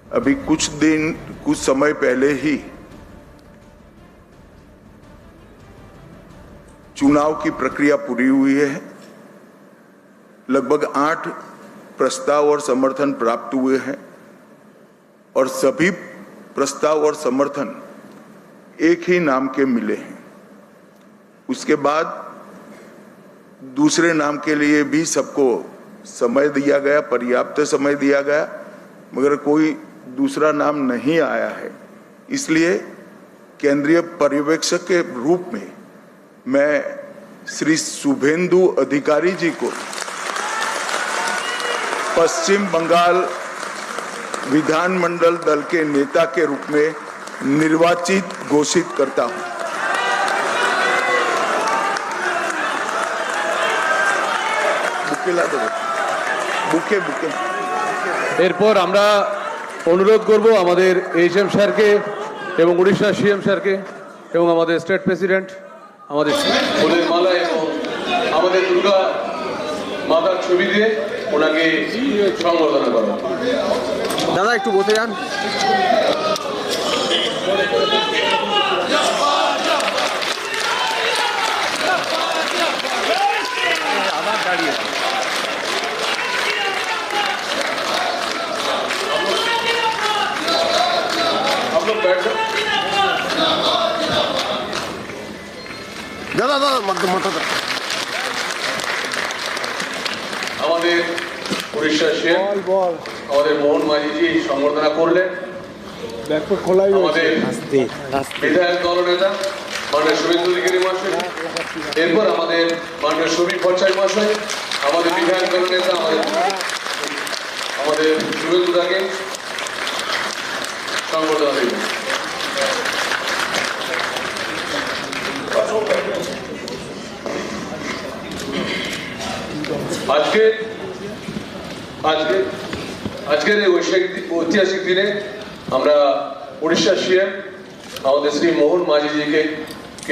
अभी कुछ समय पहले ही चुनाव की प्रक्रिया पूरी हुई है। लगभग 8 प्रस्ताव और समर्थन प्राप्त हुए हैं और सभी प्रस्ताव और समर्थन एक ही नाम के मिले हैं। उसके बाद दूसरे नाम के लिए भी सबको समय दिया गया, पर्याप्त समय दिया गया, मगर कोई दूसरा नाम नहीं आया है। इसलिए केंद्रीय पर्यवेक्षक के रूप में मैं श्री शुभेंदु अधिकारी जी को पश्चिम बंगाल विधानमंडल दल के नेता के रूप में निर्वाचित घोषित करता हूं। बुके এরপর আমরা অনুরোধ করব আমাদের এইচএম স্যারকে এবং উড়িষ্যা সিএম স্যারকে এবং আমাদের স্টেট প্রেসিডেন্ট আমাদের ফুলের মালা এবং আমাদের দুর্গা মাতার ছবি দিয়ে ওনাকে সংবর্ধনা করা। দাদা একটু বসে যান। আবার দাঁড়িয়ে দাদা দাদা মাথা আমাদের উড়িষ্যা সিএম আমাদের মোহন মাঝিজি সংবর্ধনা করলেন। আমাদের বিধায়ক দলনেতা মাননীয় শুভেন্দু অধিকারী মহাশয়, এরপর আমাদের মাননীয় শফিক ভট্টাচার্য মহাশয়, আমাদের বিধায়ক দলনেতা আমাদের শুভেন্দু দাকে সংবর্ধনা দেবেন। আজকের এই ঐতিহাসিক দিনে আমরা উড়িষ্যা সিএম আমাদের শ্রী মোহন মাঝিজিকে